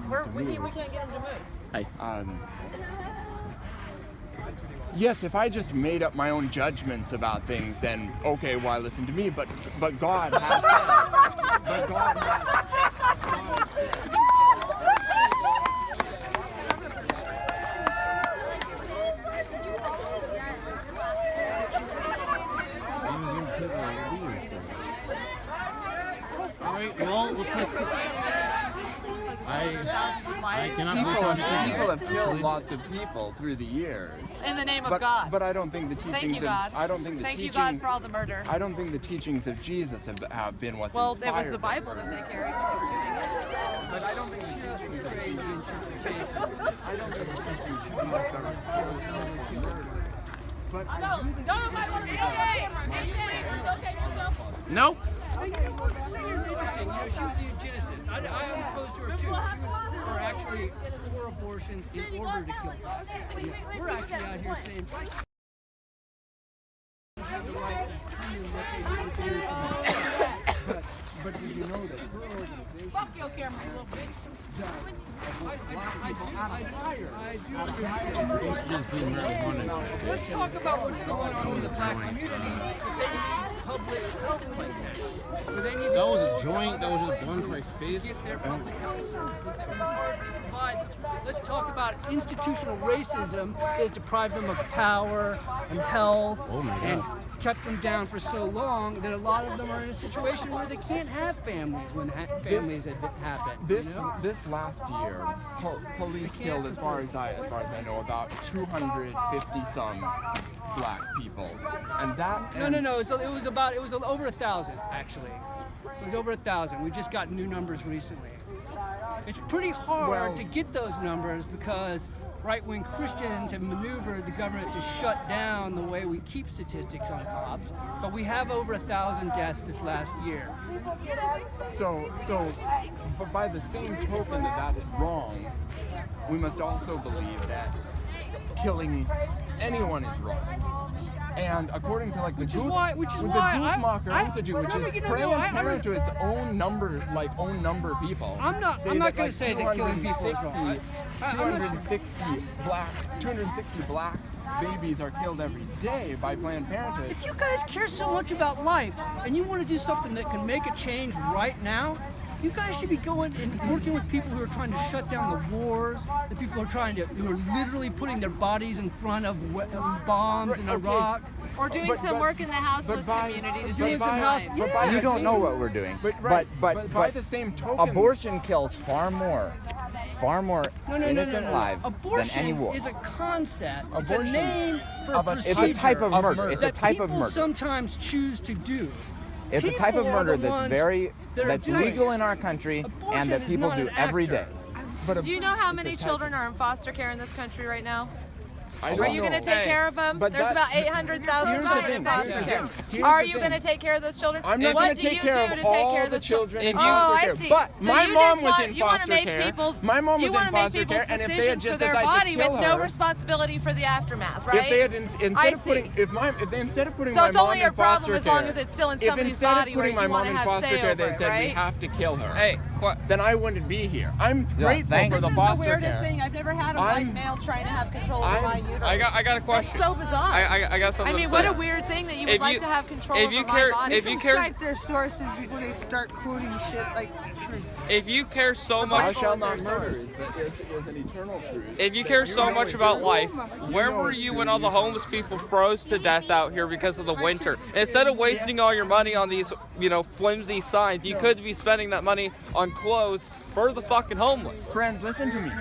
We can't get him to move. Hey. Yes, if I just made up my own judgments about things, then okay, why listen to me? But God has said. But God has said. All right. Well, I cannot People have killed lots of people through the years. In the name of God. But I don't think the teachings. Thank you, God. Thank you, God, for all the murder. I don't think the teachings of Jesus have been what's well, inspired. It was the Bible that they carried when they were doing it. But I don't think the teachings of crazy interpretation. I don't think the teachings should be like But Don't nobody want to be on camera. Can you please relocate yourself? Nope. She was a eugenicist. I am opposed to her too. She was actually for abortions in order to kill them. We're actually out here saying have the right to determine what they want to do for themselves. but did you know that her organization Fuck your camera, you little bitch. Let's talk about what's going on with the black community. Public health clinic. So they need That was a joint. That was just one for my face. get their public health services. But let's talk about institutional racism that has deprived them of power and health and kept them down for so long that a lot of them are in a situation where they can't have families when families have happened. This last year, police killed, as far as I know, about 250 some black people, and that. No. It was over 1,000 actually. It was over 1,000. We just got new numbers recently. It's pretty hard to get those numbers because right-wing Christians have maneuvered the government to shut down the way we keep statistics on cops, but we have over 1,000 deaths this last year. So, but by the same token that's wrong, we must also believe that killing anyone is wrong. And according to the Guttmacher Institute, which is Planned Parenthood's own number people. I'm not going to say that killing people is wrong. 260 black babies are killed every day by Planned Parenthood. If you guys care so much about life and you want to do something that can make a change right now, you guys should be going and working with people who are trying to shut down the wars, the people who are literally putting their bodies in front of bombs in Iraq. Or doing some work in the houseless community to save some lives. You don't know what we're doing. But by the same token, abortion kills far more innocent lives abortion than any war. Is a concept. It's a name for a procedure. It's a type of murder. It's a type of murder. Sometimes choose to do. It's a type of murder that's legal in our country and that people do every day. Do you know how many children are in foster care in this country right now? Are you going to take care of them? There's about 800,000 children in foster care. Are you going to take care of those children? I'm not going to take care of all the children in foster care. But my mom was in foster care. My mom was in foster care, and if they had just decided to kill her, with no responsibility for the aftermath, right? If they had instead of putting so it's only your problem as long as it's still in somebody's body where you want to have say over, they said we have to kill her. Hey, then I wouldn't be here. I'm grateful for the foster care. This is the weirdest thing. I've never had a white male trying to have control over my uterus. I got a question. That's so bizarre. I got something to say. what a weird thing that you would like to have control over my body. If you care, cite their sources before they start quoting shit like truth. If you care so much, thou shalt not murder is an eternal truth. If you care so much about life, where were you when all the homeless people froze to death out here because of the winter? Instead of wasting all your money on these, flimsy signs, you could be spending that money on clothes for the fucking homeless. Friend, listen to me.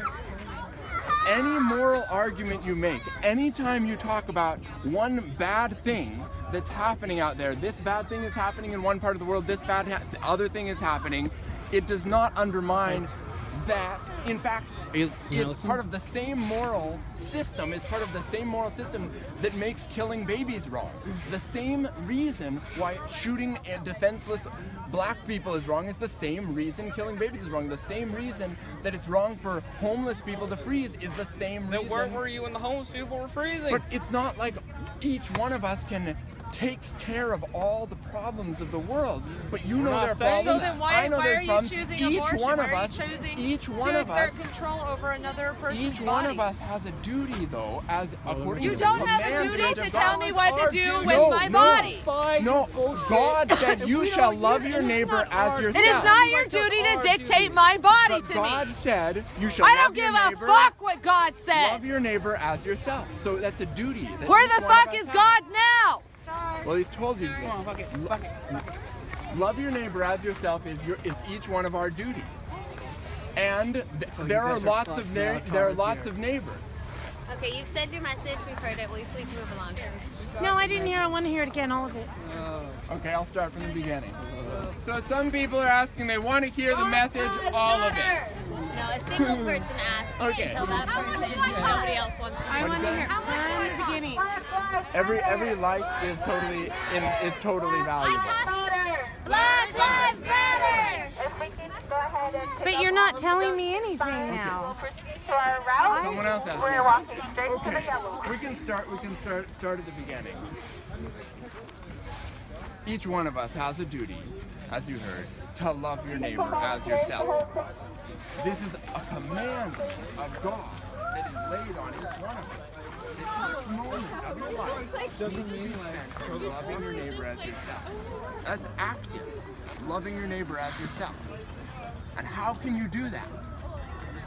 Any moral argument you make, anytime you talk about one bad thing that's happening out there, this bad thing is happening in one part of the world, this other thing is happening, it does not undermine that. In fact, it's part of the same moral system. It's part of the same moral system that makes killing babies wrong. The same reason why shooting defenseless black people is wrong is the same reason killing babies is wrong. The same reason that it's wrong for homeless people to freeze is the same reason. Then where were you when the homeless people were freezing? But it's not like each one of us can take care of all the problems of the world, but you know their saying problems. So then I know why their are you problems. choosing Each abortion? one Why of are us, you choosing each one to of us, exert control over another person's each body? one of us has a duty, though, as according to You the don't have a commandment duty of to God. tell me what to do with No, my no. body. No, God said you shall love your neighbor as yourself. It is not your duty to dictate my body But to God me. said you shall I love don't your give a neighbor. fuck what God said. Love your neighbor as yourself. So that's a duty. that Where each the one of fuck us is has. God now? Well, He's told you. Love your neighbor as yourself is each one of our duties. And there are lots of neighbors. Okay, you've said your message. We've heard it. Will you please move along? No, I didn't hear. I want to hear it again, all of it. Okay, I'll start from the beginning. So some people are asking, they want to hear the message, all of it. No, a single person asked. Okay. Until that person, nobody else wants to I hear want to it. hear it from the beginning. Every life is totally valuable. Black Lives Matter! But you're not telling me anything now. Someone else has Okay, we can start at the beginning. Each one of us has a duty, as you heard, to love your neighbor as yourself. This is a commandment of God that is laid on each one of us. That each moment of your life needs to be spent loving your neighbor as yourself. That's active, loving your neighbor as yourself. And how can you do that?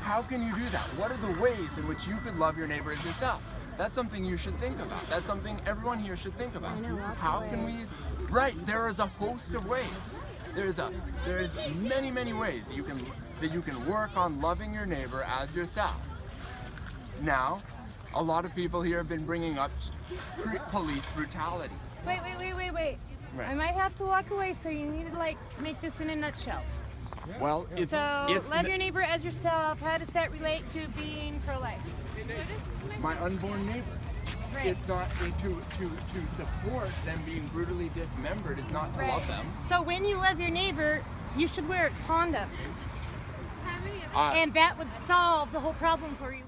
How can you do that? What are the ways in which you could love your neighbor as yourself? That's something you should think about. That's something everyone here should think about. How can we? Right, there is a host of ways. There is many ways that you can work on loving your neighbor as yourself. Now, a lot of people here have been bringing up police brutality. Wait. Right. I might have to walk away, so you need to make this in a nutshell. Well, it's love your neighbor as yourself. How does that relate to being pro-life? my unborn neighbor. Right. It's not to support them being brutally dismembered. It's not to love them. So when you love your neighbor, you should wear a condom. And that would solve the whole problem for you.